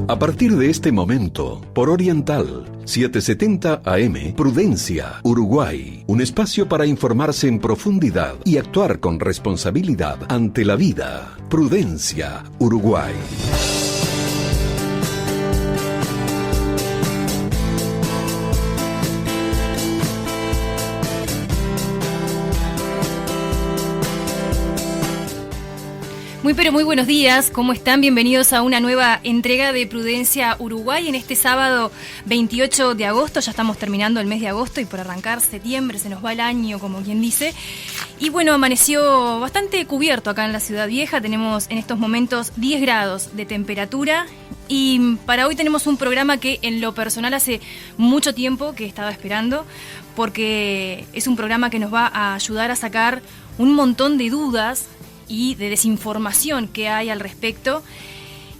A partir de este momento, por Oriental 770 AM, Prudencia, Uruguay. Un espacio para informarse en profundidad y actuar con responsabilidad ante la vida. Prudencia, Uruguay. Muy buenos días, ¿cómo están? Bienvenidos a una nueva entrega de Prudencia Uruguay en este sábado 28 de agosto. Ya estamos terminando el mes de agosto y por arrancar septiembre se nos va el año, como quien dice. Y bueno, amaneció bastante cubierto acá en la Ciudad Vieja. Tenemos en estos momentos 10 grados de temperatura y para hoy tenemos un programa que en lo personal hace mucho tiempo que estaba esperando, porque es un programa que nos va a ayudar a sacar un montón de dudas y de desinformación que hay al respecto.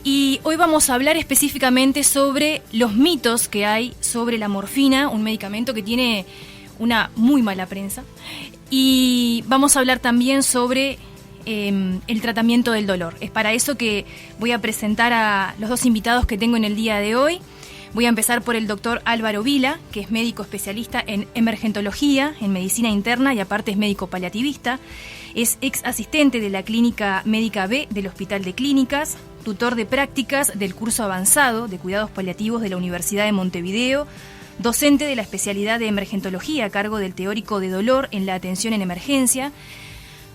Y hoy vamos a hablar específicamente sobre los mitos que hay sobre la morfina, un medicamento que tiene una muy mala prensa. Y vamos a hablar también sobre el tratamiento del dolor. Es para eso que voy a presentar a los dos invitados que tengo en el día de hoy. Voy a empezar por el doctor Álvaro Vila, que es médico especialista en emergentología, en medicina interna y aparte es médico paliativista. Es ex asistente de la Clínica Médica B del Hospital de Clínicas, tutor de prácticas del curso avanzado de cuidados paliativos de la Universidad de Montevideo, docente de la especialidad de emergentología a cargo del teórico de dolor en la atención en emergencia.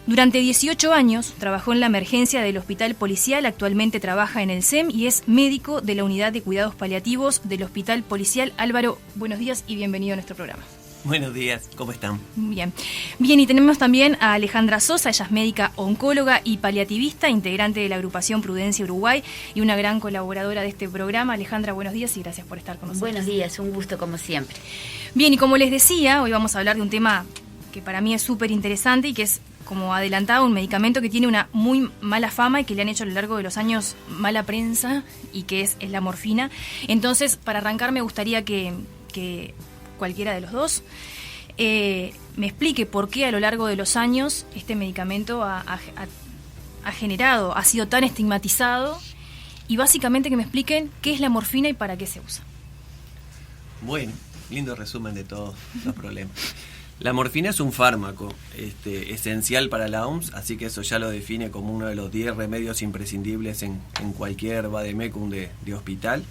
Durante 18 años trabajó en la emergencia del Hospital Policial, actualmente trabaja en el SEM y es médico de la Unidad de Cuidados Paliativos del Hospital Policial. Álvaro, buenos días y bienvenido a nuestro programa. Buenos días, ¿cómo están? Bien, y tenemos también a Alejandra Sosa, ella es médica oncóloga y paliativista, integrante de la agrupación Prudencia Uruguay y una gran colaboradora de este programa. Alejandra, buenos días y gracias por estar con nosotros. Buenos días, un gusto como siempre. Bien, y como les decía, hoy vamos a hablar de un tema que para mí es súper interesante y que es, como adelantado, un medicamento que tiene una muy mala fama y que le han hecho a lo largo de los años mala prensa y que es la morfina. Entonces, para arrancar me gustaría que cualquiera de los dos me explique por qué a lo largo de los años este medicamento ha sido tan estigmatizado y básicamente que me expliquen qué es la morfina y para qué se usa. Bueno, lindo resumen de todos los problemas. La morfina es un fármaco esencial para la OMS, así que eso ya lo define como uno de los 10 remedios imprescindibles en cualquier vademecum de hospital,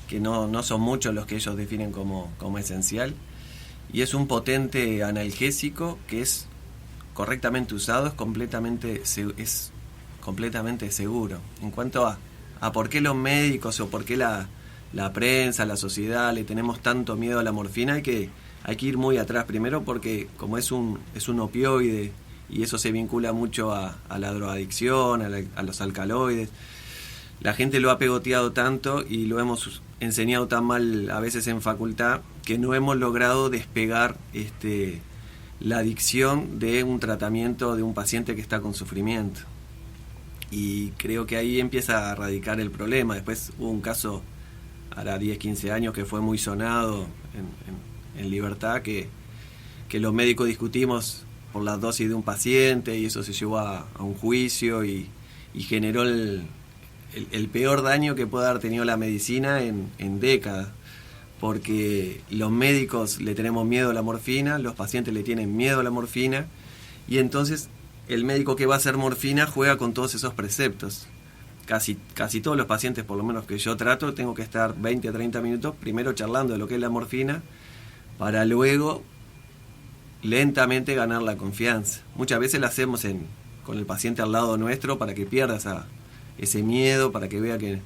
que no son muchos los que ellos definen como esencial. Y es un potente analgésico que es correctamente usado, es completamente seguro. En cuanto a por qué los médicos o por qué la prensa, la sociedad le tenemos tanto miedo a la morfina, hay que ir muy atrás. Primero porque como es un opioide y eso se vincula mucho a la drogadicción, a los alcaloides, la gente lo ha pegoteado tanto y lo hemos enseñado tan mal a veces en facultad que no hemos logrado despegar la adicción de un tratamiento de un paciente que está con sufrimiento. Y creo que ahí empieza a radicar el problema. Después hubo un caso, hará 10, 15 años, que fue muy sonado en Libertad, que los médicos discutimos por la dosis de un paciente y eso se llevó a un juicio y generó el peor daño que puede haber tenido la medicina en décadas, porque los médicos le tenemos miedo a la morfina, los pacientes le tienen miedo a la morfina y entonces el médico que va a hacer morfina juega con todos esos preceptos. Casi todos los pacientes, por lo menos que yo trato, tengo que estar 20 a 30 minutos primero charlando de lo que es la morfina para luego lentamente ganar la confianza. Muchas veces la hacemos con el paciente al lado nuestro para que pierda ese miedo, para que vea que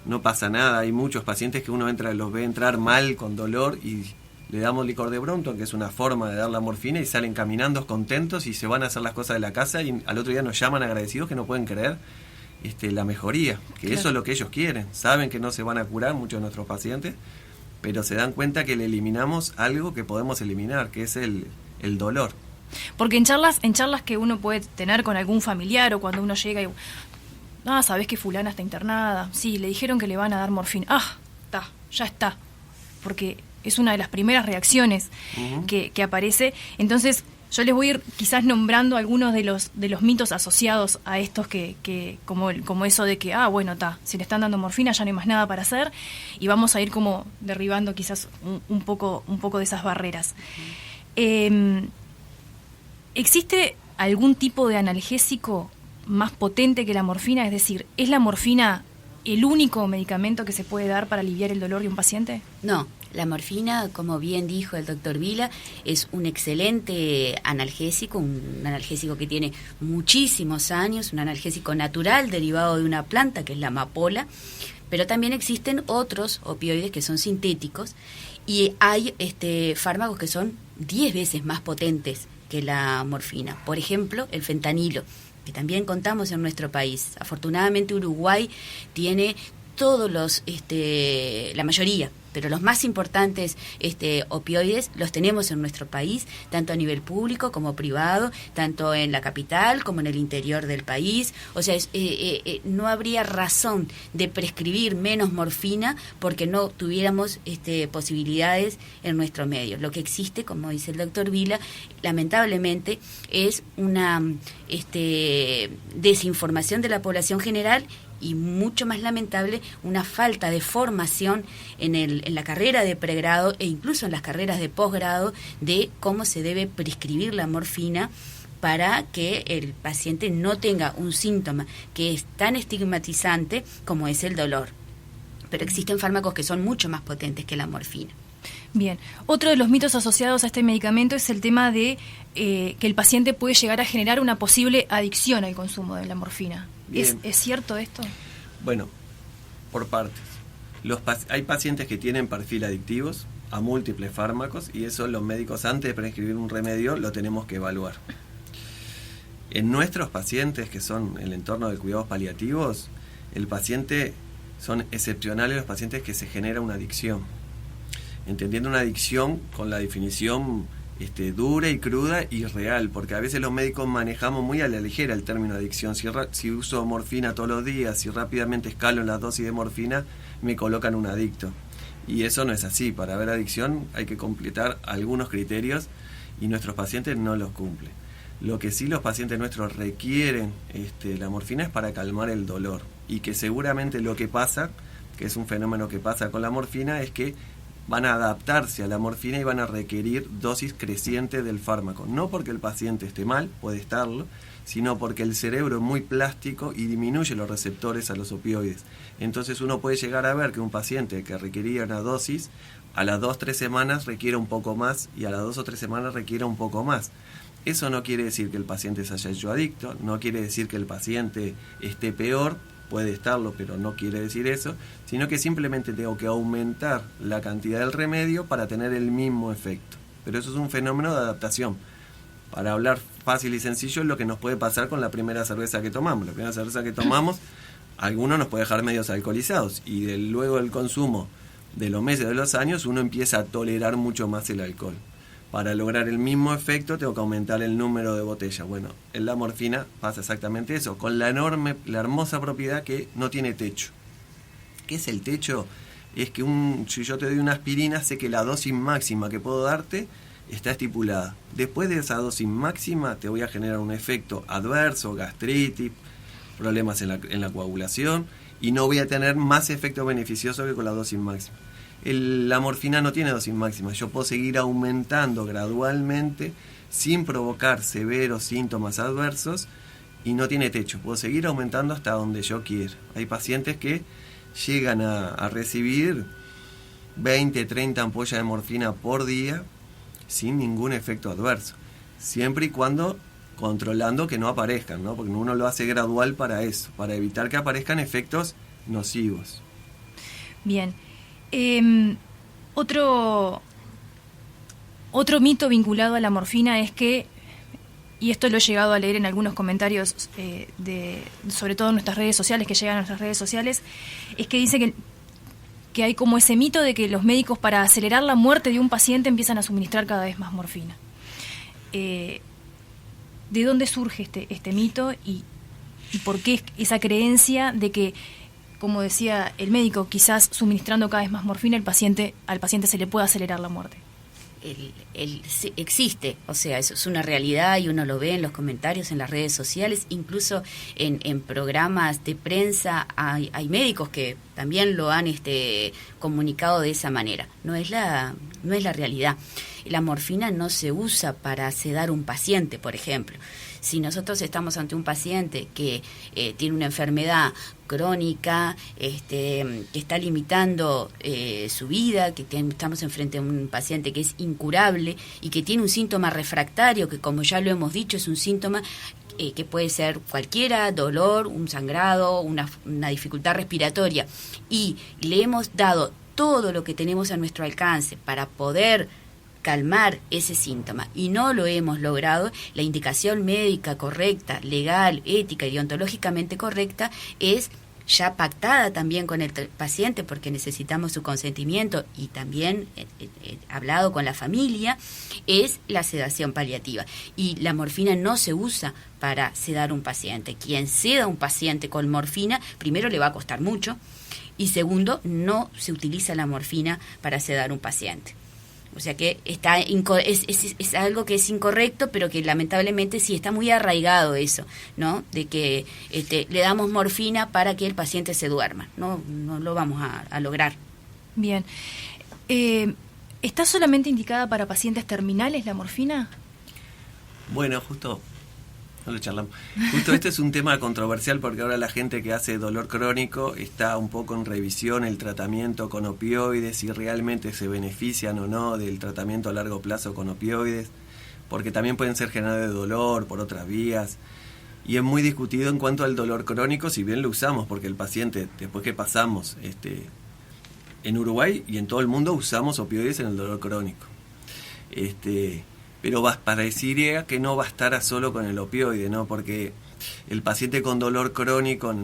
no pasa nada. Hay muchos pacientes que uno los ve entrar mal, con dolor, y le damos licor de Brompton, que es una forma de dar la morfina, y salen caminando contentos y se van a hacer las cosas de la casa y al otro día nos llaman agradecidos que no pueden creer la mejoría, que claro. Eso es lo que ellos quieren. Saben que no se van a curar muchos de nuestros pacientes, pero se dan cuenta que le eliminamos algo que podemos eliminar, que es el dolor. Porque en charlas que uno puede tener con algún familiar o cuando uno llega y... ¿sabés que fulana está internada? Sí, le dijeron que le van a dar morfina. Ya está. Porque es una de las primeras reacciones que aparece. Entonces, Yo les voy a ir quizás nombrando algunos de los mitos asociados a estos que como eso de que, bueno, si le están dando morfina ya no hay más nada para hacer, y vamos a ir como derribando quizás un poco de esas barreras. ¿Existe algún tipo de analgésico más potente que la morfina? Es decir, ¿es la morfina el único medicamento que se puede dar para aliviar el dolor de un paciente? No. La morfina, como bien dijo el doctor Vila, es un excelente analgésico, un analgésico que tiene muchísimos años, un analgésico natural derivado de una planta que es la amapola, pero también existen otros opioides que son sintéticos y hay fármacos que son 10 veces más potentes que la morfina. Por ejemplo, el fentanilo, que también contamos en nuestro país. Afortunadamente Uruguay tiene todos la mayoría, pero los más importantes opioides los tenemos en nuestro país, tanto a nivel público como privado, tanto en la capital como en el interior del país. O sea, no habría razón de prescribir menos morfina porque no tuviéramos posibilidades en nuestro medio. Lo que existe, como dice el doctor Vila, lamentablemente es una desinformación de la población general y mucho más lamentable, una falta de formación en la carrera de pregrado e incluso en las carreras de posgrado de cómo se debe prescribir la morfina para que el paciente no tenga un síntoma que es tan estigmatizante como es el dolor. Pero existen fármacos que son mucho más potentes que la morfina. Bien, otro de los mitos asociados a este medicamento es el tema de que el paciente puede llegar a generar una posible adicción al consumo de la morfina. ¿Es cierto esto? Bueno, por partes. Hay pacientes que tienen perfil adictivos a múltiples fármacos y eso los médicos antes de prescribir un remedio lo tenemos que evaluar. En nuestros pacientes que son el entorno de cuidados paliativos, son excepcionales los pacientes que se genera una adicción. Entendiendo una adicción con la definición dura y cruda y real, porque a veces los médicos manejamos muy a la ligera el término adicción. Si uso morfina todos los días, si rápidamente escalo en las dosis de morfina, me colocan un adicto. Y eso no es así. Para ver adicción hay que completar algunos criterios y nuestros pacientes no los cumplen. Lo que sí los pacientes nuestros requieren la morfina es para calmar el dolor, y que seguramente lo que pasa, que es un fenómeno que pasa con la morfina, es que van a adaptarse a la morfina y van a requerir dosis crecientes del fármaco. No porque el paciente esté mal, puede estarlo, sino porque el cerebro es muy plástico y disminuye los receptores a los opioides. Entonces uno puede llegar a ver que un paciente que requería una dosis, a las 2 o 3 semanas requiere un poco más y a las 2 o 3 semanas requiere un poco más. Eso no quiere decir que el paciente se haya hecho adicto, no quiere decir que el paciente esté peor, puede estarlo, pero no quiere decir eso, sino que simplemente tengo que aumentar la cantidad del remedio para tener el mismo efecto. Pero eso es un fenómeno de adaptación. Para hablar fácil y sencillo, es lo que nos puede pasar con la primera cerveza que tomamos. La primera cerveza que tomamos, algunos nos puede dejar medios alcoholizados, y luego del consumo de los meses, de los años, uno empieza a tolerar mucho más el alcohol. Para lograr el mismo efecto tengo que aumentar el número de botellas. Bueno, en la morfina pasa exactamente eso, con la hermosa propiedad que no tiene techo. ¿Qué es el techo? Es que si yo te doy una aspirina, sé que la dosis máxima que puedo darte está estipulada. Después de esa dosis máxima te voy a generar un efecto adverso, gastritis, problemas en la coagulación, y no voy a tener más efecto beneficioso que con la dosis máxima. La morfina no tiene dosis máxima, yo puedo seguir aumentando gradualmente sin provocar severos síntomas adversos y no tiene techo, puedo seguir aumentando hasta donde yo quiera. Hay pacientes que llegan a recibir 20, 30 ampollas de morfina por día sin ningún efecto adverso, siempre y cuando controlando que no aparezcan, ¿no? Porque uno lo hace gradual para eso, para evitar que aparezcan efectos nocivos. Bien. Otro mito vinculado a la morfina es que, y esto lo he llegado a leer en algunos comentarios sobre todo en nuestras redes sociales, que llegan a nuestras redes sociales, es que dice que hay como ese mito de que los médicos, para acelerar la muerte de un paciente, empiezan a suministrar cada vez más morfina. ¿De dónde surge este mito y por qué esa creencia de que, como decía el médico, quizás suministrando cada vez más morfina al paciente se le puede acelerar la muerte? existe, o sea, eso es una realidad y uno lo ve en los comentarios, en las redes sociales, incluso en programas de prensa hay médicos que también lo han comunicado de esa manera. No es la realidad. La morfina no se usa para sedar un paciente, por ejemplo. Si nosotros estamos ante un paciente que tiene una enfermedad crónica, que está limitando su vida, estamos enfrente a un paciente que es incurable y que tiene un síntoma refractario, que como ya lo hemos dicho, es un síntoma que puede ser cualquiera, dolor, un sangrado, una dificultad respiratoria, y le hemos dado todo lo que tenemos a nuestro alcance para poder calmar ese síntoma y no lo hemos logrado, la indicación médica correcta, legal, ética y deontológicamente correcta es ya pactada también con el paciente, porque necesitamos su consentimiento y también hablado con la familia, es la sedación paliativa. Y la morfina no se usa para sedar un paciente. Quien seda un paciente con morfina, primero le va a costar mucho, y segundo, no se utiliza la morfina para sedar un paciente. O sea que es algo que es incorrecto, pero que lamentablemente sí está muy arraigado eso, ¿no? De que le damos morfina para que el paciente se duerma. No lo vamos a lograr. Bien. ¿Está solamente indicada para pacientes terminales la morfina? Bueno, justo... No lo charlamos. Justo este es un tema controversial porque ahora la gente que hace dolor crónico está un poco en revisión el tratamiento con opioides, si realmente se benefician o no del tratamiento a largo plazo con opioides, porque también pueden ser generadores de dolor por otras vías. Y es muy discutido en cuanto al dolor crónico, si bien lo usamos, porque el paciente, después que pasamos, en Uruguay y en todo el mundo usamos opioides en el dolor crónico. Pero parecería que no bastará solo con el opioide, ¿no? Porque el paciente con dolor crónico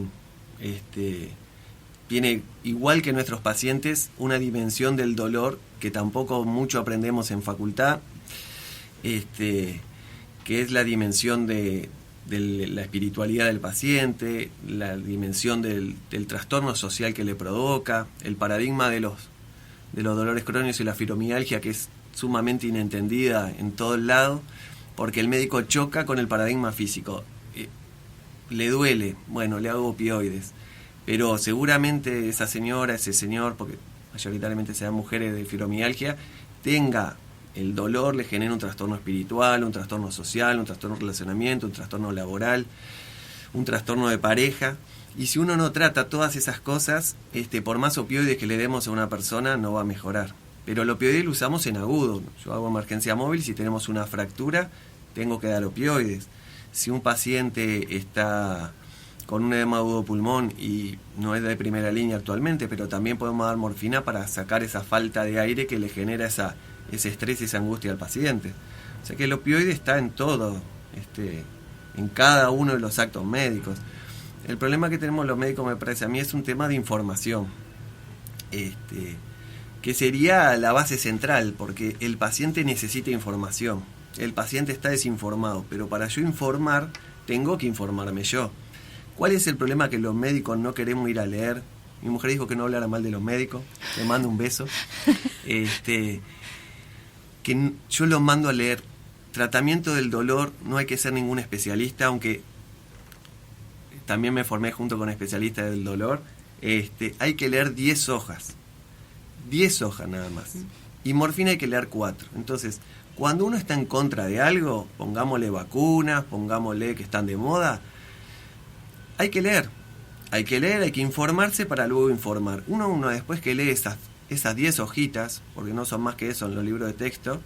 tiene, igual que nuestros pacientes, una dimensión del dolor que tampoco mucho aprendemos en facultad, que es la dimensión de la espiritualidad del paciente, la dimensión del trastorno social que le provoca, el paradigma de los dolores crónicos y la fibromialgia, que es sumamente inentendida en todo el lado, porque el médico choca con el paradigma físico. Le duele, bueno, le hago opioides, pero seguramente esa señora, ese señor, porque mayoritariamente sean mujeres de fibromialgia, tenga el dolor, le genera un trastorno espiritual, un trastorno social, un trastorno de relacionamiento, un trastorno laboral, un trastorno de pareja, y si uno no trata todas esas cosas, por más opioides que le demos a una persona, no va a mejorar. Pero el opioide lo usamos en agudo. Yo hago emergencia móvil, si tenemos una fractura, tengo que dar opioides. Si un paciente está con un edema agudo pulmón y no es de primera línea actualmente, pero también podemos dar morfina para sacar esa falta de aire que le genera ese estrés y esa angustia al paciente. O sea que el opioide está en todo, en cada uno de los actos médicos. El problema que tenemos los médicos, me parece a mí, es un tema de información. Que sería la base central, porque el paciente necesita información. El paciente está desinformado, pero para yo informar, tengo que informarme yo. ¿Cuál es el problema? Que los médicos no queremos ir a leer. Mi mujer dijo que no hablara mal de los médicos, le mando un beso. Que yo los mando a leer. Tratamiento del dolor, no hay que ser ningún especialista, aunque también me formé junto con especialistas del dolor. Hay que leer 10 hojas. 10 hojas nada más. Y morfina hay que leer 4. Entonces, cuando uno está en contra de algo, pongámosle vacunas, pongámosle que están de moda, hay que leer, hay que informarse para luego informar. Uno después que lee esas 10 hojitas, porque no son más que eso en los libros de texto,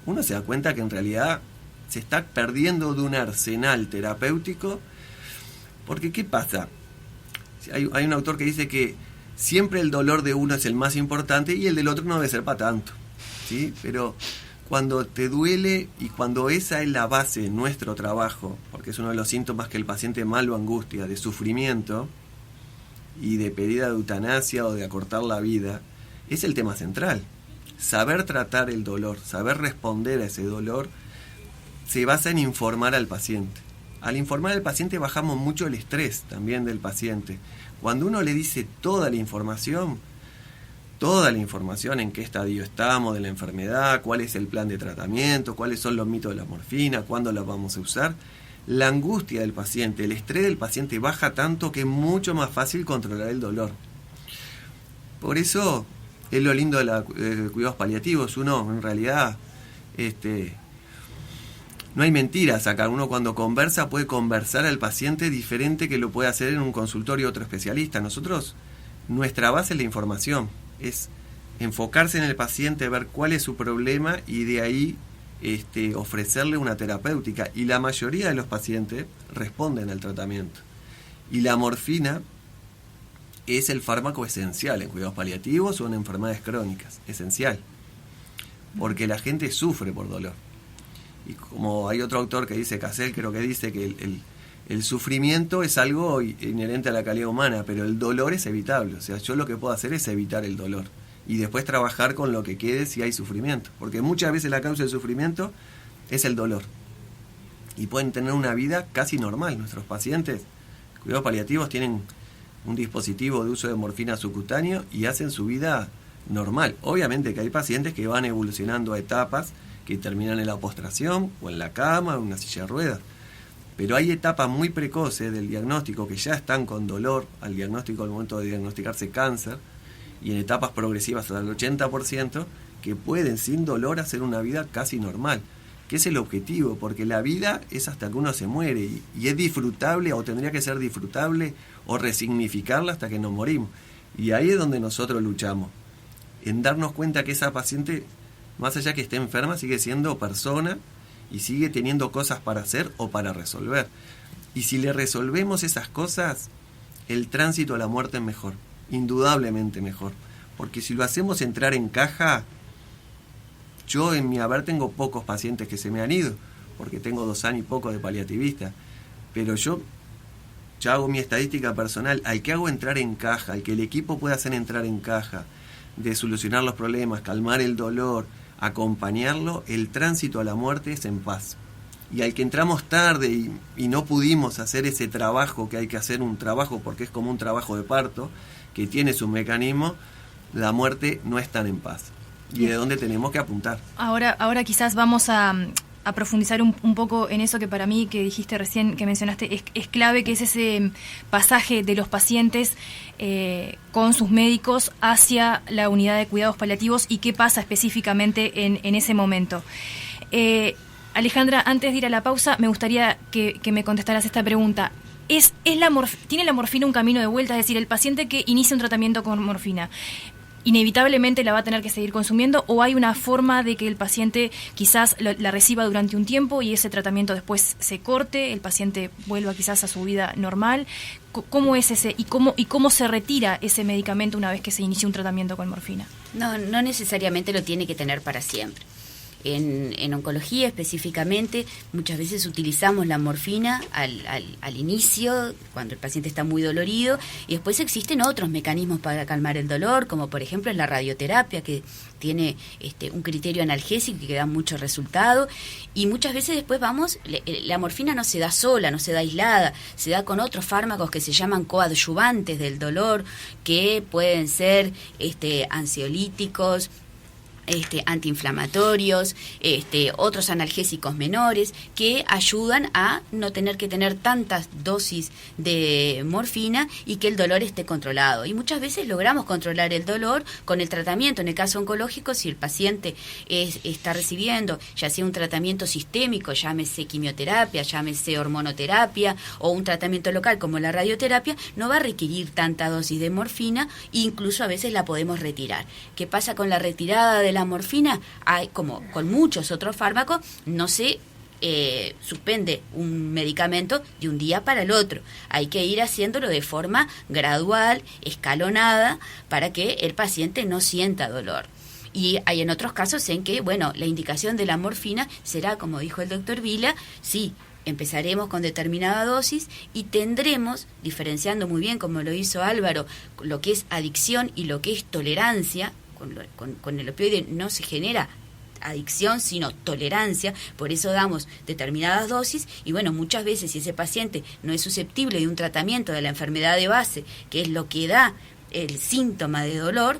uno se da cuenta que en realidad se está perdiendo de un arsenal terapéutico. Porque ¿qué pasa? Hay un autor que dice que siempre el dolor de uno es el más importante y el del otro no debe ser para tanto, ¿sí? Pero cuando te duele y cuando esa es la base de nuestro trabajo, porque es uno de los síntomas que el paciente más lo angustia, de sufrimiento y de pedida de eutanasia o de acortar la vida, es el tema central. Saber tratar el dolor, saber responder a ese dolor, se basa en informar al paciente. Al informar al paciente bajamos mucho el estrés también del paciente. Cuando uno le dice toda la información, toda la información en qué estadio estamos de la enfermedad, cuál es el plan de tratamiento, cuáles son los mitos de la morfina, cuándo la vamos a usar. La angustia del paciente, el estrés del paciente baja tanto que es mucho más fácil controlar el dolor. Por eso es lo lindo de los cuidados paliativos. Uno, en realidad, no hay mentiras acá. Uno cuando conversa puede conversar al paciente diferente que lo puede hacer en un consultorio otro especialista. Nosotros, nuestra base es la información. Es enfocarse en el paciente, ver cuál es su problema y de ahí ofrecerle una terapéutica. Y la mayoría de los pacientes responden al tratamiento. Y la morfina es el fármaco esencial en cuidados paliativos o en enfermedades crónicas. Esencial. Porque la gente sufre por dolor. Y como hay otro autor que dice, Cassel creo que dice que el sufrimiento es algo inherente a la calidad humana, pero el dolor es evitable. O sea, yo lo que puedo hacer es evitar el dolor y después trabajar con lo que quede si hay sufrimiento, porque muchas veces la causa del sufrimiento es el dolor y pueden tener una vida casi normal. Nuestros pacientes cuidados paliativos tienen un dispositivo de uso de morfina subcutáneo y hacen su vida normal. Obviamente que hay pacientes que van evolucionando a etapas que terminan en la postración o en la cama o en una silla de ruedas. Pero hay etapas muy precoces del diagnóstico que ya están con dolor al diagnóstico al momento de diagnosticarse cáncer, y en etapas progresivas hasta el 80%, que pueden sin dolor hacer una vida casi normal, que es el objetivo, porque la vida es hasta que uno se muere, y es disfrutable, o tendría que ser disfrutable, o resignificarla hasta que nos morimos. Y ahí es donde nosotros luchamos, en darnos cuenta que esa paciente, más allá que esté enferma, sigue siendo persona, y sigue teniendo cosas para hacer o para resolver. Y si le resolvemos esas cosas, el tránsito a la muerte es mejor, indudablemente mejor. Porque si lo hacemos entrar en caja, yo en mi haber tengo pocos pacientes que se me han ido, porque tengo 2 años y poco de paliativista, pero yo ya hago mi estadística personal, al que hago entrar en caja, al que el equipo pueda hacer entrar en caja, de solucionar los problemas, calmar el dolor, acompañarlo, el tránsito a la muerte es en paz. Y al que entramos tarde y no pudimos hacer ese trabajo que hay que hacer, un trabajo porque es como un trabajo de parto, que tiene su mecanismo, la muerte no es tan en paz. Y de dónde tenemos que apuntar. Ahora quizás vamos a profundizar un poco en eso que para mí, que dijiste recién, que mencionaste, es clave, que es ese pasaje de los pacientes con sus médicos hacia la unidad de cuidados paliativos y qué pasa específicamente en ese momento. Alejandra, antes de ir a la pausa, me gustaría que me contestaras esta pregunta. ¿Tiene la morfina un camino de vuelta? Es decir, el paciente que inicia un tratamiento con morfina, ¿inevitablemente la va a tener que seguir consumiendo, o hay una forma de que el paciente quizás la reciba durante un tiempo y ese tratamiento después se corte, el paciente vuelva quizás a su vida normal? ¿Cómo es ese y cómo se retira ese medicamento una vez que se inicia un tratamiento con morfina? No necesariamente lo tiene que tener para siempre. En oncología específicamente, muchas veces utilizamos la morfina al inicio, cuando el paciente está muy dolorido, y después existen otros mecanismos para calmar el dolor, como por ejemplo la radioterapia, que tiene un criterio analgésico y que da mucho resultado, y muchas veces después la morfina no se da sola, no se da aislada, se da con otros fármacos que se llaman coadyuvantes del dolor, que pueden ser ansiolíticos, antiinflamatorios, otros analgésicos menores, que ayudan a no tener que tener tantas dosis de morfina y que el dolor esté controlado. Y muchas veces logramos controlar el dolor con el tratamiento. En el caso oncológico, si el paciente está recibiendo ya sea un tratamiento sistémico, llámese quimioterapia, llámese hormonoterapia, o un tratamiento local como la radioterapia, no va a requerir tanta dosis de morfina, incluso a veces la podemos retirar. ¿Qué pasa con la retirada de la morfina? Como con muchos otros fármacos, no se suspende un medicamento de un día para el otro. Hay que ir haciéndolo de forma gradual, escalonada, para que el paciente no sienta dolor. Y hay en otros casos en que, la indicación de la morfina será, como dijo el doctor Vila, sí, empezaremos con determinada dosis y tendremos, diferenciando muy bien, como lo hizo Álvaro, lo que es adicción y lo que es tolerancia. Con el opioide no se genera adicción, sino tolerancia, por eso damos determinadas dosis, y muchas veces si ese paciente no es susceptible de un tratamiento de la enfermedad de base, que es lo que da el síntoma de dolor,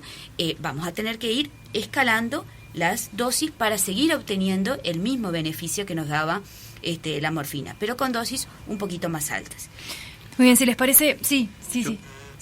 vamos a tener que ir escalando las dosis para seguir obteniendo el mismo beneficio que nos daba la morfina, pero con dosis un poquito más altas. Muy bien, si les parece, sí.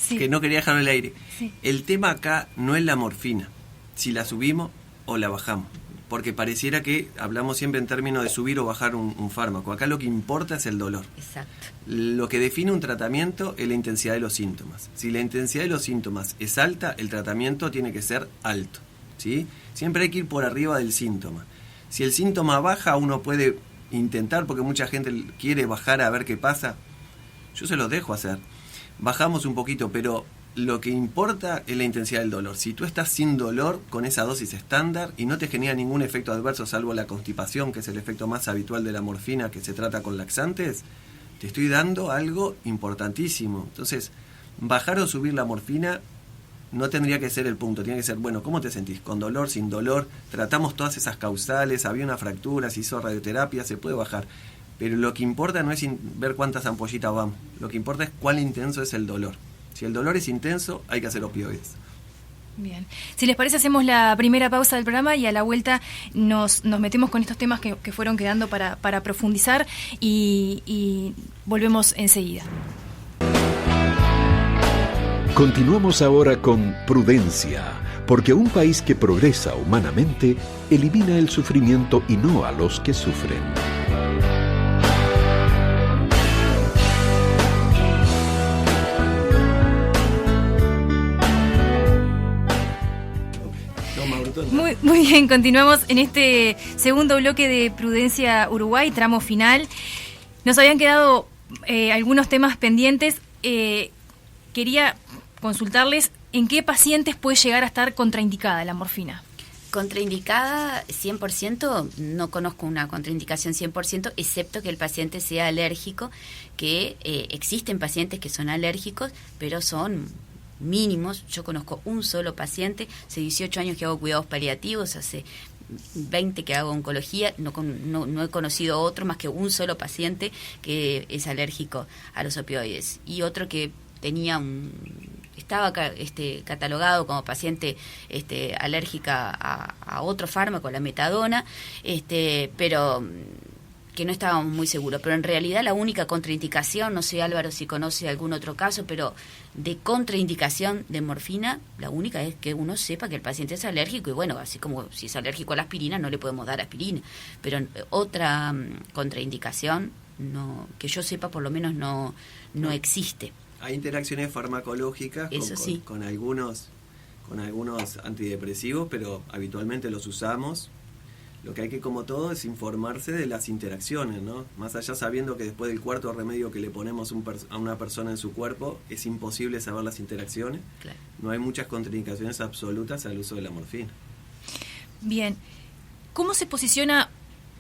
Que no quería dejarlo en el aire. Sí. El tema acá no es la morfina, si la subimos o la bajamos, porque pareciera que hablamos siempre en términos de subir o bajar un fármaco. Acá lo que importa es el dolor. Exacto. Lo que define un tratamiento es la intensidad de los síntomas. Si la intensidad de los síntomas es alta, el tratamiento tiene que ser alto, ¿sí? Siempre hay que ir por arriba del síntoma. Si el síntoma baja, uno puede intentar, porque mucha gente quiere bajar a ver qué pasa. Yo se los dejo hacer. Bajamos un poquito, pero lo que importa es la intensidad del dolor. Si tú estás sin dolor con esa dosis estándar y no te genera ningún efecto adverso salvo la constipación, que es el efecto más habitual de la morfina que se trata con laxantes, te estoy dando algo importantísimo. Entonces, bajar o subir la morfina no tendría que ser el punto. Tiene que ser, bueno, ¿cómo te sentís? ¿Con dolor? ¿Sin dolor? Tratamos todas esas causales, había una fractura, se hizo radioterapia, se puede bajar. Pero lo que importa no es ver cuántas ampollitas vamos. Lo que importa es cuán intenso es el dolor. Si el dolor es intenso, hay que hacer opioides. Bien. Si les parece, hacemos la primera pausa del programa y a la vuelta nos metemos con estos temas que fueron quedando para profundizar y volvemos enseguida. Continuamos ahora con Prudencia, porque un país que progresa humanamente elimina el sufrimiento y no a los que sufren. Muy bien, continuamos en este segundo bloque de Prudencia Uruguay, tramo final. Nos habían quedado algunos temas pendientes. Quería consultarles en qué pacientes puede llegar a estar contraindicada la morfina. Contraindicada 100%, no conozco una contraindicación 100%, excepto que el paciente sea alérgico, que existen pacientes que son alérgicos, pero son mínimos. Yo conozco un solo paciente, hace 18 años que hago cuidados paliativos, hace 20 que hago oncología, no he conocido otro más que un solo paciente que es alérgico a los opioides. Y otro que estaba catalogado como paciente alérgica a otro fármaco, la metadona, pero que no estábamos muy seguros. Pero en realidad la única contraindicación, no sé Álvaro si conoce algún otro caso, pero de contraindicación de morfina, la única es que uno sepa que el paciente es alérgico, y bueno, así como si es alérgico a la aspirina, no le podemos dar aspirina. Pero otra contraindicación, no, que yo sepa, por lo menos no existe. Hay interacciones farmacológicas con algunos antidepresivos, pero habitualmente los usamos. Lo que hay que, como todo, es informarse de las interacciones, ¿no? Más allá sabiendo que después del cuarto remedio que le ponemos a una persona en su cuerpo, es imposible saber las interacciones. Claro. No hay muchas contraindicaciones absolutas al uso de la morfina. Bien. ¿Cómo se posiciona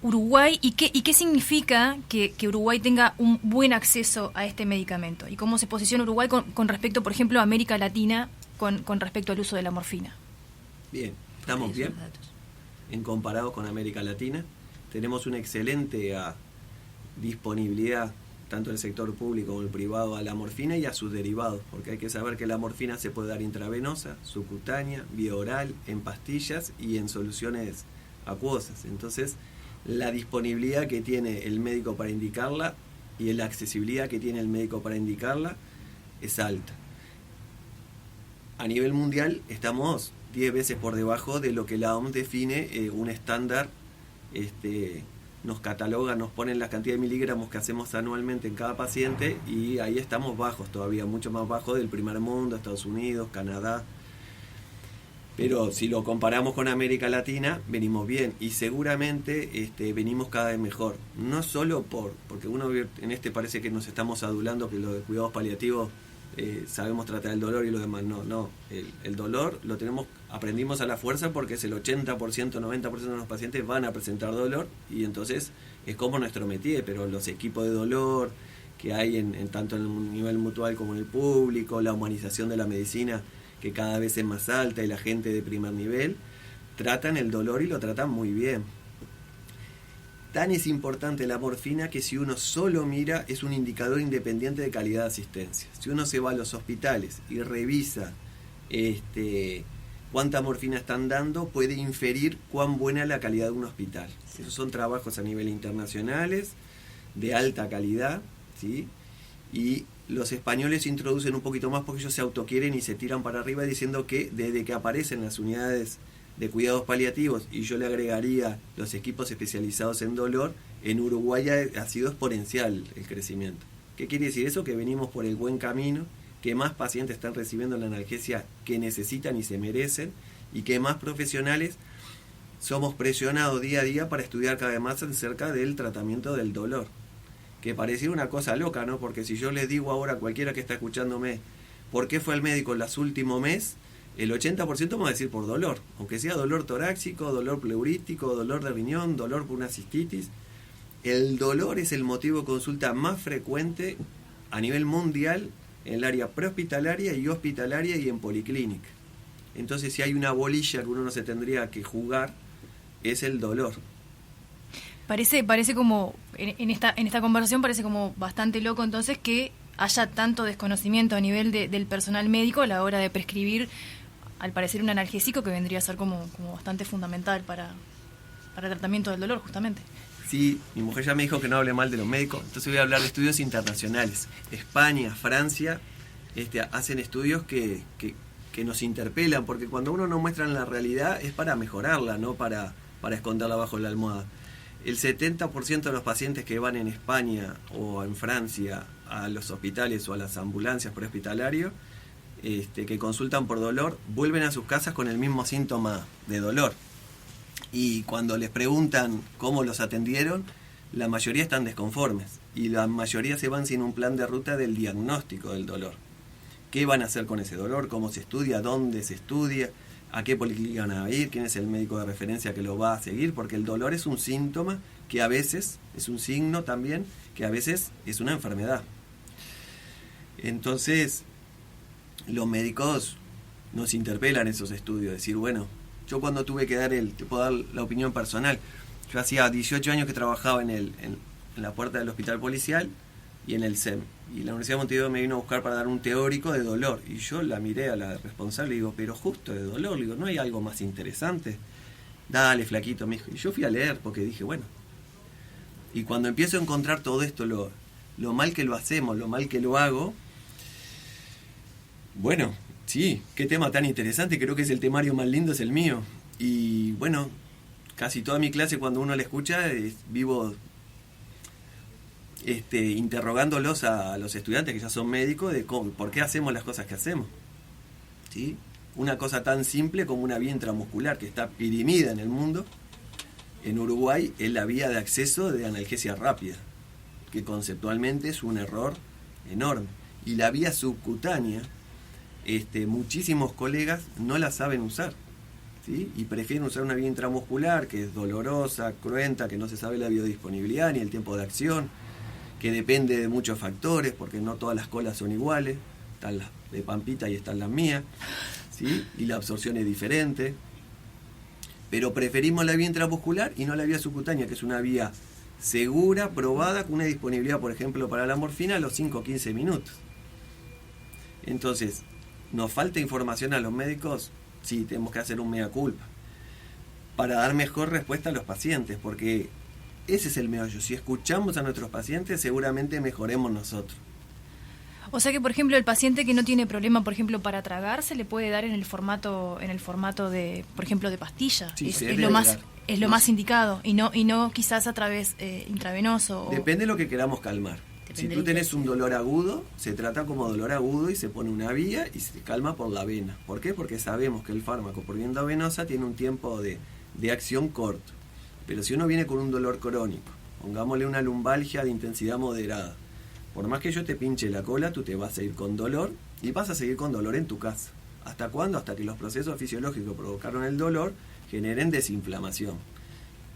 Uruguay y qué significa que Uruguay tenga un buen acceso a este medicamento? ¿Y cómo se posiciona Uruguay con respecto, por ejemplo, a América Latina con respecto al uso de la morfina? Bien, estamos bien. En comparado con América Latina, tenemos una excelente disponibilidad, tanto del sector público como el privado, a la morfina y a sus derivados, porque hay que saber que la morfina se puede dar intravenosa, subcutánea, vía oral, en pastillas y en soluciones acuosas. Entonces, la disponibilidad que tiene el médico para indicarla y la accesibilidad que tiene el médico para indicarla es alta. A nivel mundial estamos 10 veces por debajo de lo que la OMS define un estándar. Nos cataloga, nos ponen la cantidad de miligramos que hacemos anualmente en cada paciente, y ahí estamos bajos todavía, mucho más bajos del primer mundo, Estados Unidos, Canadá. Pero si lo comparamos con América Latina, venimos bien, y seguramente venimos cada vez mejor. No solo porque uno en parece que nos estamos adulando que lo de cuidados paliativos sabemos tratar el dolor y lo demás. No. El dolor lo aprendimos a la fuerza, porque es el 80%, 90% de los pacientes van a presentar dolor, y entonces es como nuestro métier. Pero los equipos de dolor que hay tanto en el nivel mutual como en el público, la humanización de la medicina, que cada vez es más alta, y la gente de primer nivel tratan el dolor y lo tratan muy bien. Tan es importante la morfina que si uno solo mira, es un indicador independiente de calidad de asistencia. Si uno se va a los hospitales y revisa cuánta morfina están dando, puede inferir cuán buena es la calidad de un hospital. Esos son trabajos a nivel internacionales, de alta calidad, ¿sí? Y los españoles introducen un poquito más porque ellos se autoquieren y se tiran para arriba diciendo que desde que aparecen las unidades de cuidados paliativos, y yo le agregaría los equipos especializados en dolor, en Uruguay ha sido exponencial el crecimiento. ¿Qué quiere decir eso? Que venimos por el buen camino, que más pacientes están recibiendo la analgesia que necesitan y se merecen, y que más profesionales somos presionados día a día para estudiar cada vez más acerca del tratamiento del dolor. Que parecía una cosa loca, ¿no? Porque si yo les digo ahora a cualquiera que está escuchándome por qué fue al médico en los últimos meses, el 80% me va a decir por dolor, aunque sea dolor torácico, dolor pleurítico, dolor de riñón, dolor por una cistitis. El dolor es el motivo de consulta más frecuente a nivel mundial en el área prehospitalaria y hospitalaria y en policlínica. Entonces, si hay una bolilla que uno no se tendría que jugar, es el dolor. Parece como, en esta conversación parece como bastante loco entonces que haya tanto desconocimiento a nivel del personal médico a la hora de prescribir, al parecer, un analgésico que vendría a ser como bastante fundamental para el tratamiento del dolor, justamente. Sí, mi mujer ya me dijo que no hable mal de los médicos, entonces voy a hablar de estudios internacionales. España, Francia, hacen estudios que nos interpelan, porque cuando uno no muestra la realidad es para mejorarla, no para esconderla bajo la almohada. El 70% de los pacientes que van en España o en Francia a los hospitales o a las ambulancias prehospitalarios que consultan por dolor, vuelven a sus casas con el mismo síntoma de dolor. Y cuando les preguntan cómo los atendieron, la mayoría están desconformes y la mayoría se van sin un plan de ruta del diagnóstico del dolor. ¿Qué van a hacer con ese dolor? ¿Cómo se estudia? ¿Dónde se estudia? ¿A qué policlínica van a ir? ¿Quién es el médico de referencia que lo va a seguir? Porque el dolor es un síntoma que a veces es un signo también, que a veces es una enfermedad. Entonces, los médicos nos interpelan esos estudios, decir, bueno, yo cuando tuve que te puedo dar la opinión personal, yo hacía 18 años que trabajaba en la puerta del hospital policial y en el SEM, y la Universidad de Montevideo me vino a buscar para dar un teórico de dolor, y yo la miré a la responsable y digo, pero justo de dolor, le digo, ¿no hay algo más interesante? Dale, flaquito, me dijo, y yo fui a leer porque dije, bueno, y cuando empiezo a encontrar todo esto, lo mal que lo hacemos, lo mal que lo hago, bueno, sí, qué tema tan interesante, creo que es el temario más lindo, es el mío. Y bueno, casi toda mi clase cuando uno la escucha, vivo interrogándolos a los estudiantes que ya son médicos de por qué hacemos las cosas que hacemos. ¿Sí? Una cosa tan simple como una vía intramuscular que está pirimida en el mundo, en Uruguay es la vía de acceso de analgesia rápida, que conceptualmente es un error enorme. Y la vía subcutánea, muchísimos colegas no la saben usar, ¿sí? Y prefieren usar una vía intramuscular que es dolorosa, cruenta, que no se sabe la biodisponibilidad ni el tiempo de acción, que depende de muchos factores, porque no todas las colas son iguales, están las de Pampita y están las mías, ¿sí? Y la absorción es diferente, pero preferimos la vía intramuscular y no la vía subcutánea, que es una vía segura, probada, con una disponibilidad, por ejemplo, para la morfina a los 5 o 15 minutos. Entonces, ¿nos falta información a los médicos? Sí, tenemos que hacer un mea culpa para dar mejor respuesta a los pacientes, porque ese es el meollo. Si escuchamos a nuestros pacientes, seguramente mejoremos nosotros. O sea que, por ejemplo, el paciente que no tiene problema, por ejemplo, para tragar, se le puede dar en el formato de, por ejemplo, de pastilla. Sí, es lo más indicado y no quizás a través intravenoso. Depende de lo que queramos calmar. Si tú tenés un dolor agudo, se trata como dolor agudo y se pone una vía y se calma por la vena. ¿Por qué? Porque sabemos que el fármaco por vía venosa tiene un tiempo de acción corto. Pero si uno viene con un dolor crónico, pongámosle una lumbalgia de intensidad moderada, por más que yo te pinche la cola, tú te vas a ir con dolor y vas a seguir con dolor en tu casa. ¿Hasta cuándo? Hasta que los procesos fisiológicos que provocaron el dolor generen desinflamación.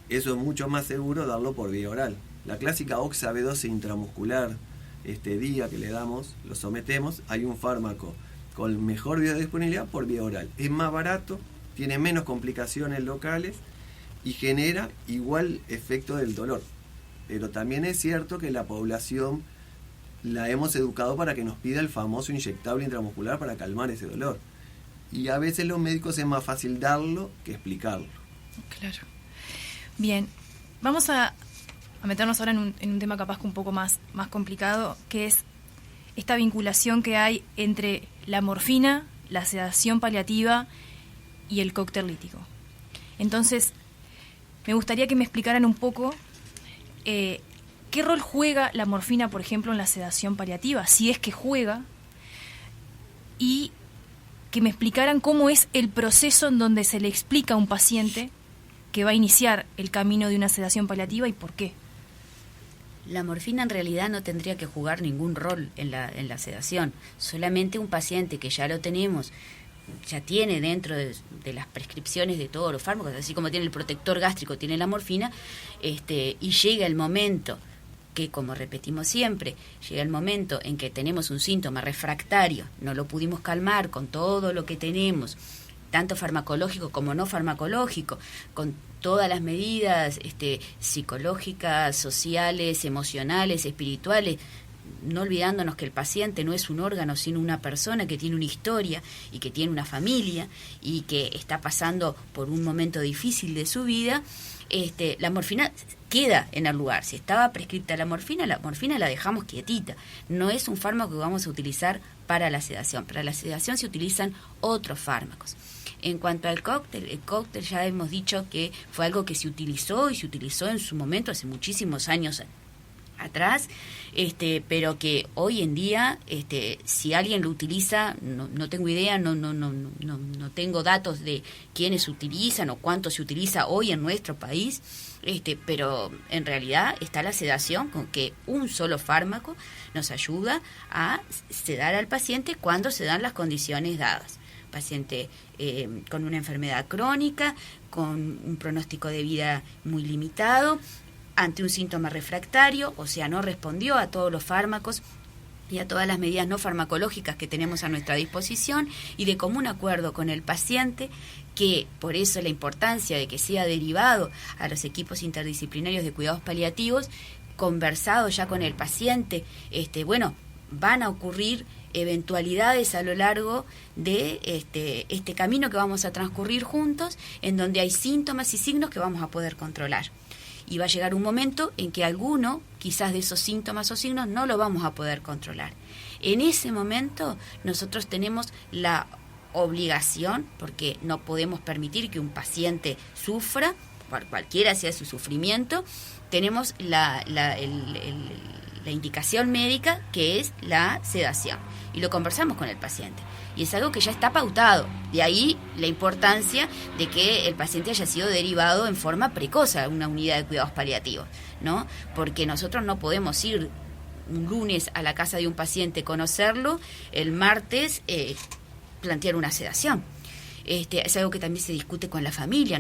Eso es mucho más seguro darlo por vía oral. La clásica Oxa B12 intramuscular, día que le damos, lo sometemos, hay un fármaco con mejor biodisponibilidad por vía oral. Es más barato, tiene menos complicaciones locales y genera igual efecto del dolor. Pero también es cierto que la población la hemos educado para que nos pida el famoso inyectable intramuscular para calmar ese dolor. y a veces los médicos es más fácil darlo que explicarlo. Claro. Bien, vamos a meternos ahora en un tema capaz que un poco más complicado, que es esta vinculación que hay entre la morfina, la sedación paliativa y el cóctel lítico. Entonces, me gustaría que me explicaran un poco qué rol juega la morfina, por ejemplo, en la sedación paliativa, si es que juega, y que me explicaran cómo es el proceso en donde se le explica a un paciente que va a iniciar el camino de una sedación paliativa y por qué. La morfina en realidad no tendría que jugar ningún rol en la sedación. Solamente un paciente que ya lo tenemos, ya tiene dentro de las prescripciones de todos los fármacos, así como tiene el protector gástrico, tiene la morfina, y llega el momento que, como repetimos siempre, llega el momento en que tenemos un síntoma refractario, no lo pudimos calmar con todo lo que tenemos, tanto farmacológico como no farmacológico, con todas las medidas psicológicas, sociales, emocionales, espirituales, no olvidándonos que el paciente no es un órgano, sino una persona que tiene una historia y que tiene una familia y que está pasando por un momento difícil de su vida. La morfina queda en el lugar. Si estaba prescripta la morfina la dejamos quietita. No es un fármaco que vamos a utilizar para la sedación. Para la sedación se utilizan otros fármacos. En cuanto al cóctel, el cóctel ya hemos dicho que fue algo que se utilizó y se utilizó en su momento hace muchísimos años atrás, pero que hoy en día, si alguien lo utiliza, no tengo idea, no tengo datos de quiénes utilizan o cuánto se utiliza hoy en nuestro país, pero en realidad está la sedación, con que un solo fármaco nos ayuda a sedar al paciente cuando se dan las condiciones dadas. Paciente con una enfermedad crónica, con un pronóstico de vida muy limitado, ante un síntoma refractario, o sea, no respondió a todos los fármacos y a todas las medidas no farmacológicas que tenemos a nuestra disposición, y de común acuerdo con el paciente, que por eso la importancia de que sea derivado a los equipos interdisciplinarios de cuidados paliativos, conversado ya con el paciente, van a ocurrir eventualidades a lo largo de este camino que vamos a transcurrir juntos, en donde hay síntomas y signos que vamos a poder controlar. Y va a llegar un momento en que alguno, quizás de esos síntomas o signos, no lo vamos a poder controlar. En ese momento nosotros tenemos la obligación, porque no podemos permitir que un paciente sufra, por cualquiera sea su sufrimiento, tenemos la indicación médica, que es la sedación, y lo conversamos con el paciente, y es algo que ya está pautado. De ahí la importancia de que el paciente haya sido derivado en forma precoz a una unidad de cuidados paliativos, ¿no? Porque nosotros no podemos ir un lunes a la casa de un paciente, conocerlo, el martes plantear una sedación. Es algo que también se discute con la familia.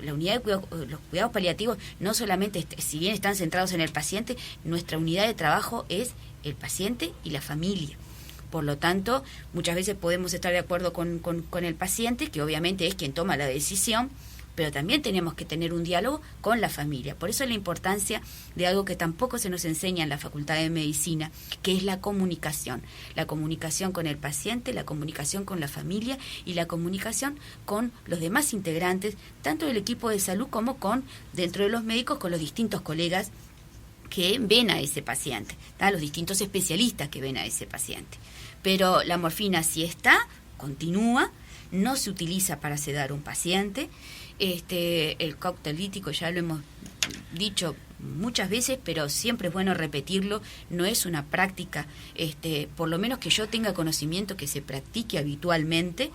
La unidad de los cuidados paliativos no solamente, si bien están centrados en el paciente, nuestra unidad de trabajo es el paciente y la familia. Por lo tanto, muchas veces podemos estar de acuerdo con el paciente, que obviamente es quien toma la decisión, pero también tenemos que tener un diálogo con la familia. Por eso la importancia de algo que tampoco se nos enseña en la Facultad de Medicina, que es la comunicación con el paciente, la comunicación con la familia y la comunicación con los demás integrantes, tanto del equipo de salud como dentro de los médicos, con los distintos colegas que ven a ese paciente, los distintos especialistas que ven a ese paciente. Pero la morfina, si está, continúa, no se utiliza para sedar un paciente. El cóctel lítico, ya lo hemos dicho muchas veces, pero siempre es bueno repetirlo, no es una práctica, por lo menos que yo tenga conocimiento, que se practique habitualmente,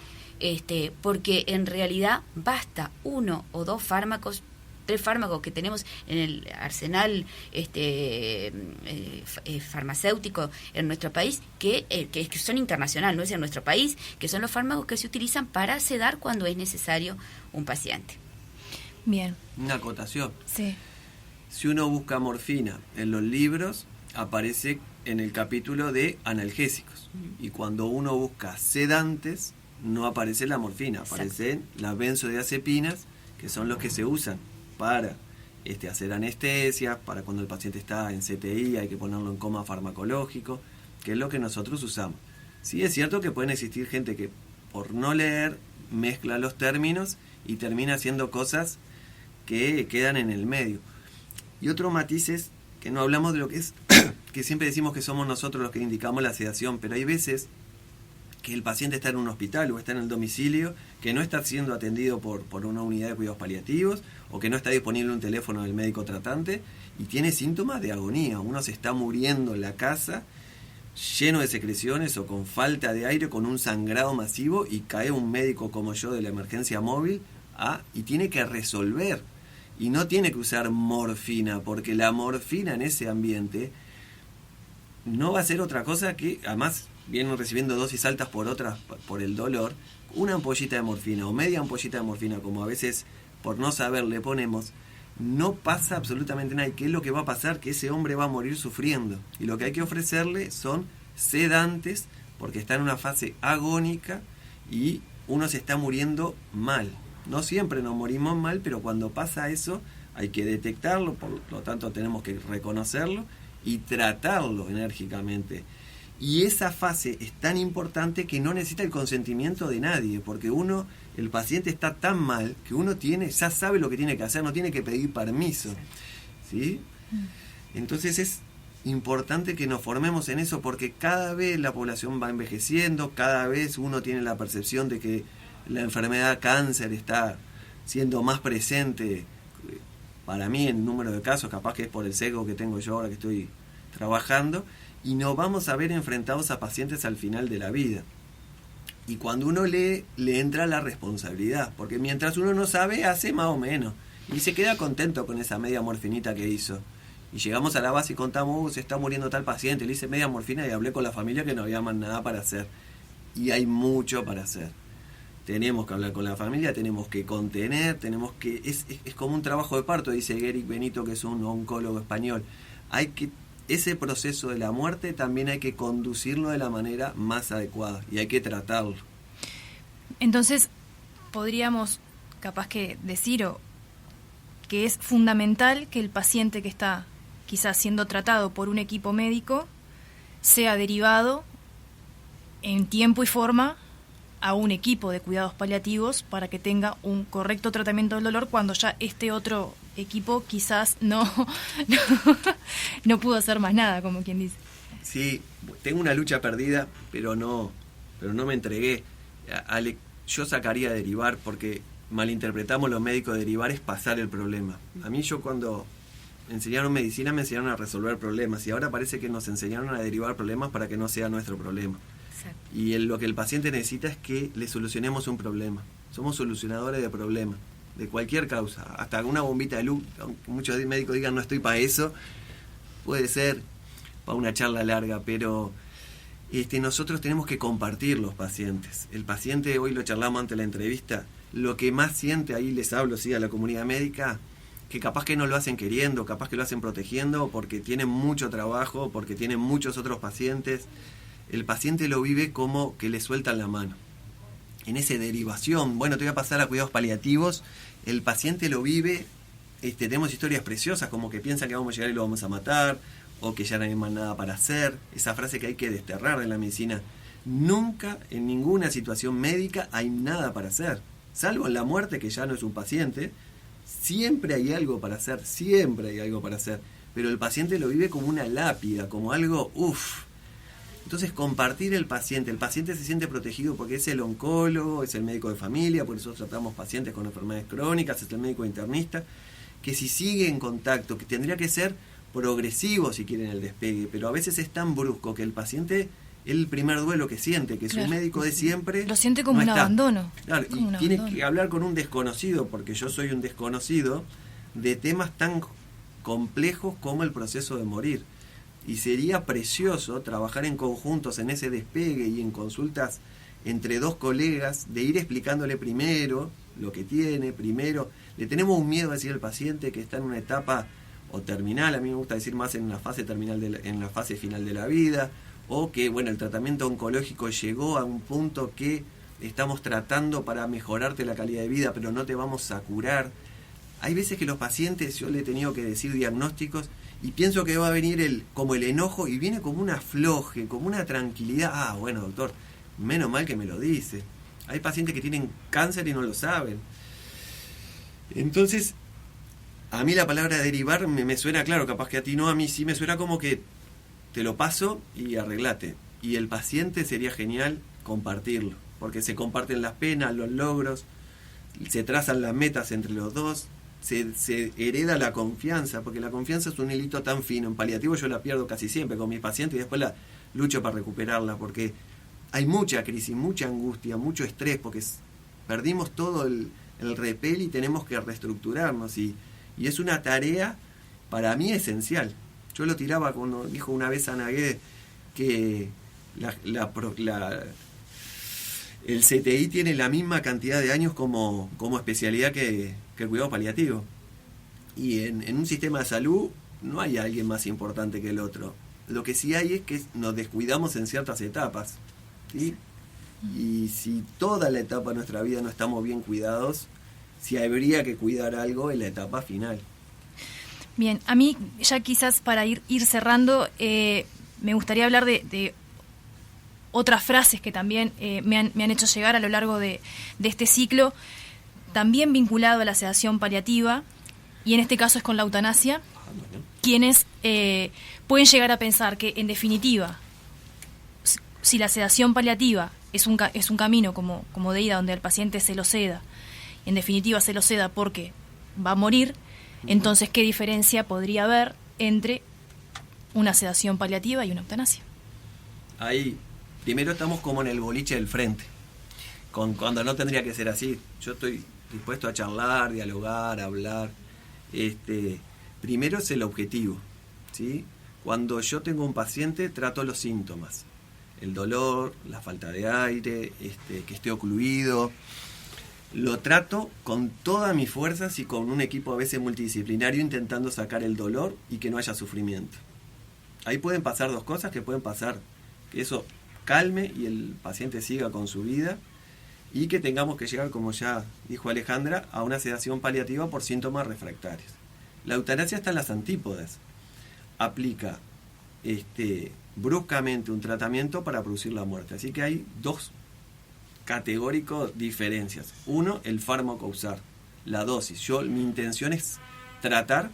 porque en realidad basta 1 o 2 fármacos, 3 fármacos que tenemos en el arsenal farmacéutico en nuestro país, que son internacional, no es en nuestro país, que son los fármacos que se utilizan para sedar cuando es necesario un paciente. Bien. Una acotación. Sí. Si uno busca morfina en los libros, aparece en el capítulo de analgésicos. Y cuando uno busca sedantes, no aparece la morfina, aparecen las benzodiazepinas, que son los que se usan para hacer anestesia, para cuando el paciente está en CTI, hay que ponerlo en coma farmacológico, que es lo que nosotros usamos. Sí es cierto que pueden existir gente que por no leer, mezcla los términos y termina haciendo cosas que quedan en el medio. Y otro matiz es que no hablamos de lo que es, que siempre decimos que somos nosotros los que indicamos la sedación, pero hay veces que el paciente está en un hospital o está en el domicilio, que no está siendo atendido por una unidad de cuidados paliativos, o que no está disponible un teléfono del médico tratante, y tiene síntomas de agonía. Uno se está muriendo en la casa, lleno de secreciones o con falta de aire, con un sangrado masivo, y cae un médico como yo de la emergencia móvil y tiene que resolver. Y no tiene que usar morfina, porque la morfina en ese ambiente no va a ser otra cosa que, además, vienen recibiendo dosis altas por el dolor, una ampollita de morfina o media ampollita de morfina, como a veces por no saber le ponemos, no pasa absolutamente nada. ¿Y qué es lo que va a pasar? Que ese hombre va a morir sufriendo. Y lo que hay que ofrecerle son sedantes, porque está en una fase agónica y uno se está muriendo mal. No siempre nos morimos mal, pero cuando pasa eso hay que detectarlo, por lo tanto tenemos que reconocerlo y tratarlo enérgicamente. Y esa fase es tan importante que no necesita el consentimiento de nadie, porque el paciente está tan mal que uno ya sabe lo que tiene que hacer, no tiene que pedir permiso, ¿sí? Entonces es importante que nos formemos en eso, porque cada vez la población va envejeciendo, cada vez uno tiene la percepción de que la enfermedad cáncer está siendo más presente. Para mí, en número de casos, capaz que es por el sesgo que tengo yo ahora que estoy trabajando, y nos vamos a ver enfrentados a pacientes al final de la vida. Y cuando uno lee, le entra la responsabilidad, porque mientras uno no sabe, hace más o menos, y se queda contento con esa media morfinita que hizo. Y llegamos a la base y contamos, se está muriendo tal paciente, le hice media morfina y hablé con la familia que no había más nada para hacer. Y hay mucho para hacer. Tenemos que hablar con la familia, tenemos que contener, es como un trabajo de parto, dice Eric Benito, que es un oncólogo español. Ese proceso de la muerte también hay que conducirlo de la manera más adecuada y hay que tratarlo. Entonces, podríamos capaz que decir que es fundamental que el paciente que está quizás siendo tratado por un equipo médico sea derivado en tiempo y forma a un equipo de cuidados paliativos para que tenga un correcto tratamiento del dolor cuando ya este otro equipo quizás no pudo hacer más nada, como quien dice. Sí, tengo una lucha perdida, pero no me entregué. Yo sacaría derivar, porque malinterpretamos los médicos. Derivar es pasar el problema. A mí, cuando enseñaron medicina me enseñaron a resolver problemas, y ahora parece que nos enseñaron a derivar problemas para que no sea nuestro problema. Exacto. Y lo que el paciente necesita es que le solucionemos un problema. Somos solucionadores de problemas, de cualquier causa, hasta una bombita de luz. Aunque muchos médicos digan no estoy para eso, puede ser para una charla larga, pero nosotros tenemos que compartir los pacientes. El paciente, hoy lo charlamos antes de la entrevista, lo que más siente, ahí les hablo a la comunidad médica, que capaz que no lo hacen queriendo, capaz que lo hacen protegiendo, porque tienen mucho trabajo, porque tienen muchos otros pacientes. El paciente lo vive como que le sueltan la mano. En esa derivación, bueno, te voy a pasar a cuidados paliativos, el paciente lo vive, tenemos historias preciosas, como que piensa que vamos a llegar y lo vamos a matar, o que ya no hay más nada para hacer, esa frase que hay que desterrar de la medicina. Nunca, en ninguna situación médica, hay nada para hacer, salvo en la muerte, que ya no es un paciente. Siempre hay algo para hacer, pero el paciente lo vive como una lápida, como algo, Entonces, compartir el paciente se siente protegido porque es el oncólogo, es el médico de familia, por eso tratamos pacientes con enfermedades crónicas, es el médico internista, que si sigue en contacto, que tendría que ser progresivo si quieren el despegue, pero a veces es tan brusco que el paciente, el primer duelo que siente, que su médico de siempre lo siente como no un está. abandono. Claro, y tiene que hablar con un desconocido, porque yo soy un desconocido, de temas tan complejos como el proceso de morir. Y sería precioso trabajar en conjuntos en ese despegue y en consultas entre dos colegas, de ir explicándole primero lo que tiene, le tenemos un miedo a decir al paciente que está en una etapa o terminal, a mí me gusta decir más en la fase terminal, en la fase final de la vida, o que el tratamiento oncológico llegó a un punto que estamos tratando para mejorarte la calidad de vida, pero no te vamos a curar. Hay veces que los pacientes, yo le he tenido que decir diagnósticos y pienso que va a venir como el enojo, y viene como un afloje, como una tranquilidad. Bueno, doctor, menos mal que me lo dice. Hay pacientes que tienen cáncer y no lo saben. Entonces, a mí la palabra derivar me suena claro, capaz que a ti no, a mí sí me suena como que te lo paso y arreglate. Y el paciente sería genial compartirlo, porque se comparten las penas, los logros, se trazan las metas entre los dos, se hereda la confianza, porque la confianza es un hilito tan fino. En paliativo yo la pierdo casi siempre con mis pacientes y después la lucho para recuperarla, porque hay mucha crisis, mucha angustia, mucho estrés, porque perdimos todo el repel y tenemos que reestructurarnos, y es una tarea para mí esencial. Yo lo tiraba cuando dijo una vez Anagué que el CTI tiene la misma cantidad de años como especialidad que el cuidado paliativo. Y en un sistema de salud no hay alguien más importante que el otro. Lo que sí hay es que nos descuidamos en ciertas etapas, ¿sí? Y si toda la etapa de nuestra vida no estamos bien cuidados, si habría que cuidar algo en la etapa final. Bien, a mí ya quizás para ir cerrando, me gustaría hablar de otras frases que también me han hecho llegar a lo largo de este ciclo, también vinculado a la sedación paliativa, y en este caso es con la eutanasia, quienes pueden llegar a pensar que, en definitiva, si la sedación paliativa es un camino como de ida donde al paciente se lo ceda, en definitiva se lo ceda porque va a morir, entonces ¿qué diferencia podría haber entre una sedación paliativa y una eutanasia? Ahí, primero estamos como en el boliche del frente, cuando no tendría que ser así. Yo estoy dispuesto a charlar, dialogar, hablar. Primero es el objetivo, ¿sí? Cuando yo tengo un paciente, trato los síntomas. El dolor, la falta de aire, que esté ocluido. Lo trato con todas mis fuerzas y con un equipo a veces multidisciplinario intentando sacar el dolor y que no haya sufrimiento. Ahí pueden pasar dos cosas, que pueden pasar que eso calme y el paciente siga con su vida, y que tengamos que llegar, como ya dijo Alejandra, a una sedación paliativa por síntomas refractarios. La eutanasia está en las antípodas. Aplica bruscamente un tratamiento para producir la muerte. Así que hay dos categóricas diferencias. Uno, el fármaco a usar, la dosis. Mi intención es tratar,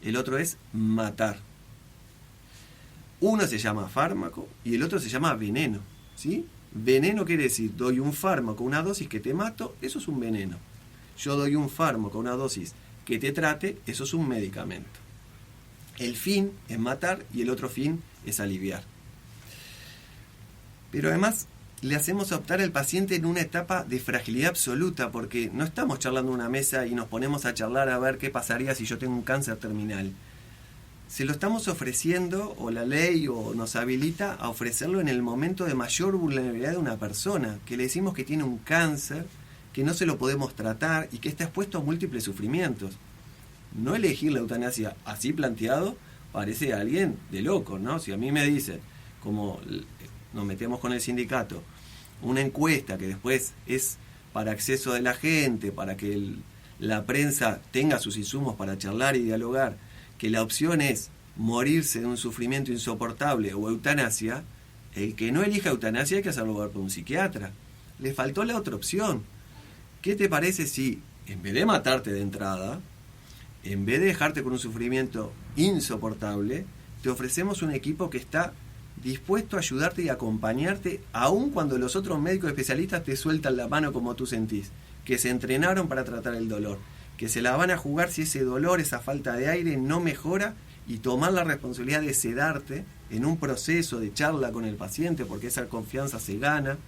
el otro es matar. Uno se llama fármaco y el otro se llama veneno, ¿sí? Veneno quiere decir, doy un fármaco, una dosis que te mato, eso es un veneno. Yo doy un fármaco, una dosis que te trate, eso es un medicamento. El fin es matar y el otro fin es aliviar. Pero además le hacemos optar al paciente en una etapa de fragilidad absoluta, porque no estamos charlando en una mesa y nos ponemos a charlar a ver qué pasaría si yo tengo un cáncer terminal. Se lo estamos ofreciendo, o la ley o nos habilita a ofrecerlo en el momento de mayor vulnerabilidad de una persona, que le decimos que tiene un cáncer, que no se lo podemos tratar y que está expuesto a múltiples sufrimientos. No elegir la eutanasia así planteado parece a alguien de loco, ¿no? Si a mí me dicen, como nos metemos con el sindicato, una encuesta que después es para acceso de la gente, para que la prensa tenga sus insumos para charlar y dialogar, que la opción es morirse de un sufrimiento insoportable o eutanasia, el que no elija eutanasia hay que hacerlo ver por un psiquiatra. Le faltó la otra opción. ¿Qué te parece si, en vez de matarte de entrada, en vez de dejarte con un sufrimiento insoportable, te ofrecemos un equipo que está dispuesto a ayudarte y acompañarte, aun cuando los otros médicos especialistas te sueltan la mano como tú sentís, que se entrenaron para tratar el dolor, que se la van a jugar si ese dolor, esa falta de aire no mejora, y tomar la responsabilidad de sedarte en un proceso de charla con el paciente, porque esa confianza se gana.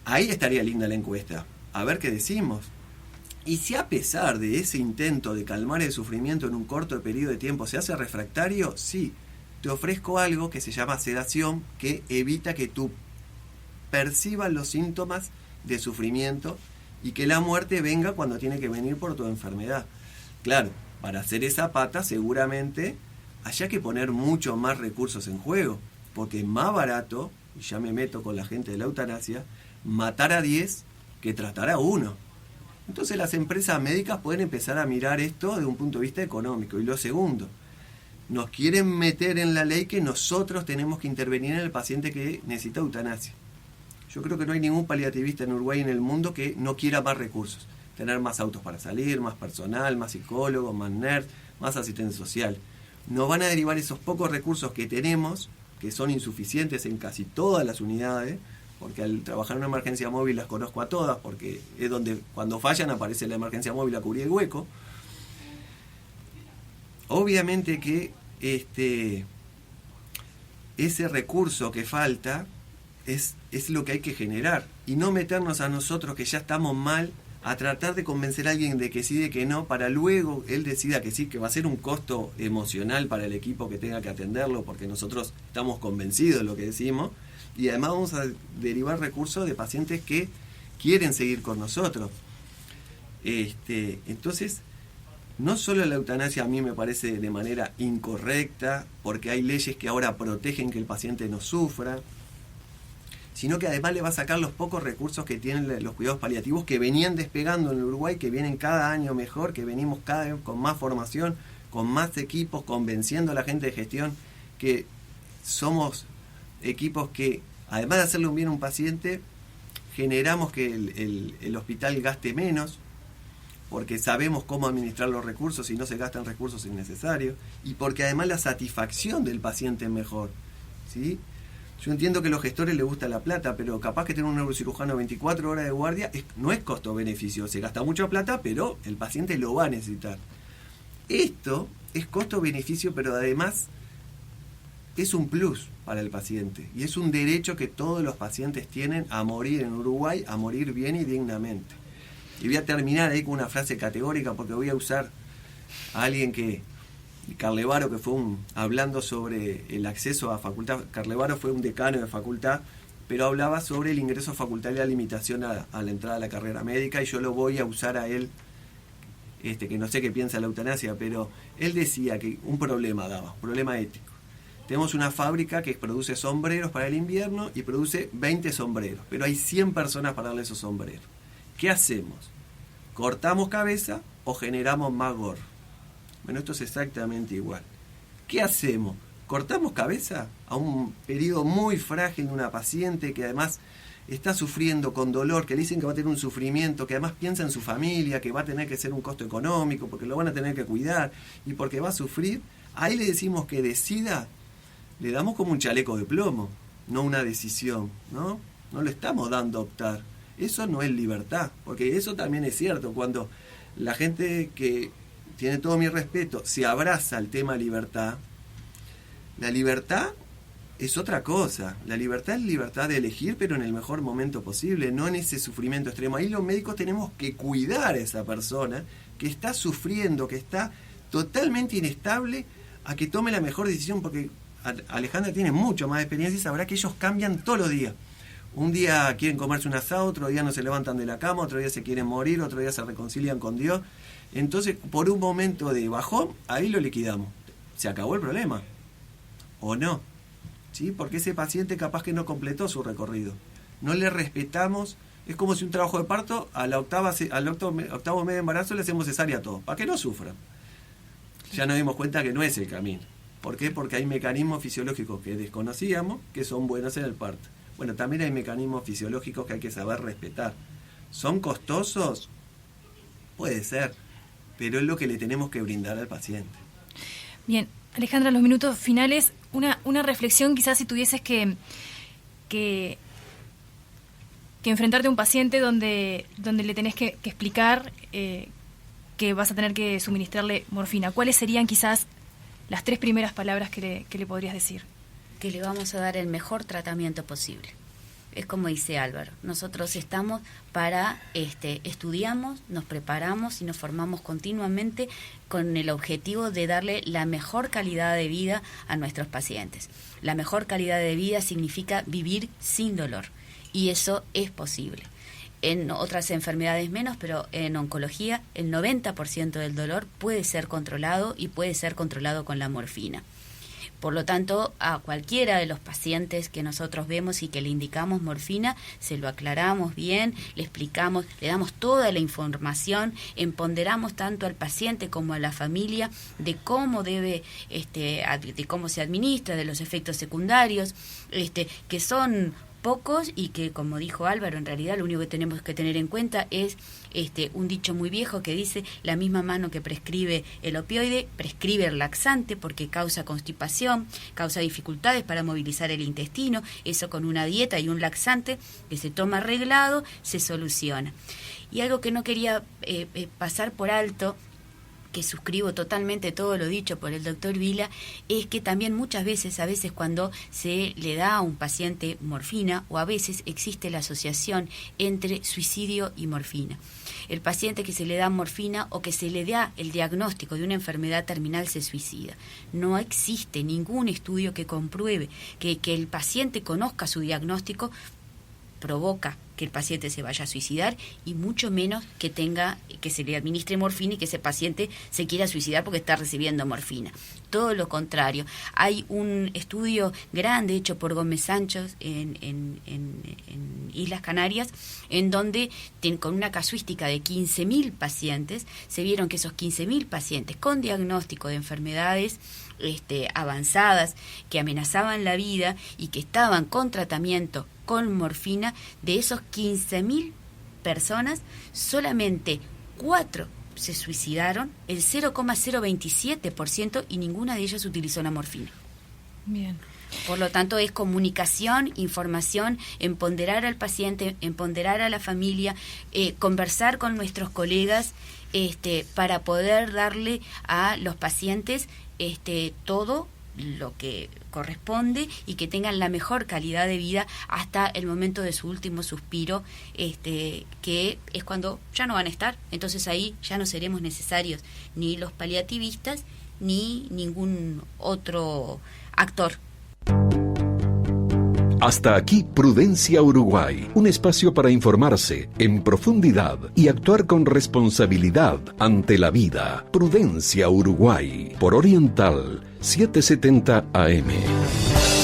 Ahí estaría linda la encuesta, a ver qué decimos. Y si a pesar de ese intento de calmar el sufrimiento en un corto periodo de tiempo se hace refractario, sí, te ofrezco algo que se llama sedación, que evita que tú percibas los síntomas de sufrimiento y que la muerte venga cuando tiene que venir por tu enfermedad. Claro, para hacer esa pata seguramente haya que poner mucho más recursos en juego, porque es más barato, y ya me meto con la gente de la eutanasia, matar a 10 que tratar a 1. Entonces las empresas médicas pueden empezar a mirar esto desde un punto de vista económico. Y lo segundo, nos quieren meter en la ley que nosotros tenemos que intervenir en el paciente que necesita eutanasia. Yo creo que no hay ningún paliativista en Uruguay y en el mundo que no quiera más recursos. Tener más autos para salir, más personal, más psicólogos, más nerd, más asistente social. Nos van a derivar esos pocos recursos que tenemos, que son insuficientes en casi todas las unidades, porque al trabajar en una emergencia móvil las conozco a todas, porque es donde cuando fallan aparece la emergencia móvil a cubrir el hueco. Obviamente que ese recurso que falta es lo que hay que generar, y no meternos a nosotros que ya estamos mal a tratar de convencer a alguien de que sí, de que no, para luego él decida que sí, que va a ser un costo emocional para el equipo que tenga que atenderlo, porque nosotros estamos convencidos de lo que decimos, y además vamos a derivar recursos de pacientes que quieren seguir con nosotros. Entonces, no solo la eutanasia a mí me parece de manera incorrecta, porque hay leyes que ahora protegen que el paciente no sufra, sino que además le va a sacar los pocos recursos que tienen los cuidados paliativos, que venían despegando en Uruguay, que vienen cada año mejor, que venimos cada vez con más formación, con más equipos, convenciendo a la gente de gestión que somos equipos que, además de hacerle un bien a un paciente, generamos que el hospital gaste menos, porque sabemos cómo administrar los recursos y no se gastan recursos innecesarios, y porque además la satisfacción del paciente es mejor, ¿sí? Yo entiendo que a los gestores les gusta la plata, pero capaz que tener un neurocirujano 24 horas de guardia no es costo-beneficio. Se gasta mucha plata, pero el paciente lo va a necesitar. Esto es costo-beneficio, pero además es un plus para el paciente. Y es un derecho que todos los pacientes tienen a morir en Uruguay, a morir bien y dignamente. Y voy a terminar ahí con una frase categórica, porque voy a usar a alguien que... Carlevaro, que fue hablando sobre el acceso a facultad. Carlevaro fue un decano de facultad, pero hablaba sobre el ingreso a facultad y la limitación a la entrada a la carrera médica, y yo lo voy a usar a él, que no sé qué piensa la eutanasia, pero él decía que un problema ético. Tenemos una fábrica que produce sombreros para el invierno y produce 20 sombreros, pero hay 100 personas para darle esos sombreros. ¿Qué hacemos? ¿Cortamos cabeza o generamos más gorro? Bueno, esto es exactamente igual. ¿Qué hacemos? ¿Cortamos cabeza a un periodo muy frágil de una paciente que además está sufriendo con dolor, que le dicen que va a tener un sufrimiento, que además piensa en su familia, que va a tener que ser un costo económico, porque lo van a tener que cuidar y porque va a sufrir? Ahí le decimos que decida, le damos como un chaleco de plomo, no una decisión, ¿no? No le estamos dando a optar. Eso no es libertad, porque eso también es cierto. Cuando la gente que tiene todo mi respeto, se abraza el tema libertad, la libertad es otra cosa. La libertad es libertad de elegir, pero en el mejor momento posible, no en ese sufrimiento extremo. Ahí los médicos tenemos que cuidar a esa persona que está sufriendo, que está totalmente inestable, a que tome la mejor decisión, porque Alejandra tiene mucho más experiencia y sabrá que ellos cambian todos los días. Un día quieren comerse un asado, otro día no se levantan de la cama, otro día se quieren morir, otro día se reconcilian con Dios. Entonces, por un momento de bajón, ahí lo liquidamos. Se acabó el problema. ¿O no? ¿Sí? Porque ese paciente capaz que no completó su recorrido. No le respetamos. Es como si un trabajo de parto, al octavo mes de embarazo le hacemos cesárea a todos, para que no sufran. Ya nos dimos cuenta que no es el camino. ¿Por qué? Porque hay mecanismos fisiológicos que desconocíamos, que son buenos en el parto. Bueno, también hay mecanismos fisiológicos que hay que saber respetar. ¿Son costosos? Puede ser, pero es lo que le tenemos que brindar al paciente. Bien, Alejandra, en los minutos finales, una reflexión, quizás si tuvieses que enfrentarte a un paciente donde le tenés que explicar que vas a tener que suministrarle morfina. ¿Cuáles serían quizás las 3 primeras palabras que le podrías decir? Que le vamos a dar el mejor tratamiento posible. Es como dice Álvaro, nosotros estamos para, estudiamos, nos preparamos y nos formamos continuamente con el objetivo de darle la mejor calidad de vida a nuestros pacientes. La mejor calidad de vida significa vivir sin dolor, y eso es posible. En otras enfermedades menos, pero en oncología el 90% del dolor puede ser controlado, y puede ser controlado con la morfina. Por lo tanto, a cualquiera de los pacientes que nosotros vemos y que le indicamos morfina, se lo aclaramos bien, le explicamos, le damos toda la información, empoderamos tanto al paciente como a la familia de cómo debe, de cómo se administra, de los efectos secundarios, que son pocos y que, como dijo Álvaro, en realidad lo único que tenemos que tener en cuenta es un dicho muy viejo que dice: la misma mano que prescribe el opioide prescribe el laxante, porque causa constipación, causa dificultades para movilizar el intestino. Eso con una dieta y un laxante que se toma arreglado se soluciona. Y algo que no quería pasar por alto, que suscribo totalmente todo lo dicho por el doctor Vila, es que también muchas veces, a veces cuando se le da a un paciente morfina, o a veces existe la asociación entre suicidio y morfina. El paciente que se le da morfina o que se le da el diagnóstico de una enfermedad terminal se suicida. No existe ningún estudio que compruebe que el paciente conozca su diagnóstico provoca que el paciente se vaya a suicidar, y mucho menos que se le administre morfina y que ese paciente se quiera suicidar porque está recibiendo morfina. Todo lo contrario. Hay un estudio grande hecho por Gómez Sánchez en Islas Canarias, en donde con una casuística de 15.000 pacientes, se vieron que esos 15.000 pacientes con diagnóstico de enfermedades avanzadas que amenazaban la vida y que estaban con tratamiento con morfina, de esos 15.000 personas, solamente 4 se suicidaron, el 0,027%, y ninguna de ellas utilizó la morfina. Bien. Por lo tanto, es comunicación, información, empoderar al paciente, empoderar a la familia, conversar con nuestros colegas, para poder darle a los pacientes todo lo que corresponde y que tengan la mejor calidad de vida hasta el momento de su último suspiro, que es cuando ya no van a estar. Entonces ahí ya no seremos necesarios ni los paliativistas ni ningún otro actor. Hasta aquí Prudencia Uruguay, un espacio para informarse en profundidad y actuar con responsabilidad ante la vida. Prudencia Uruguay, por Oriental 770 AM.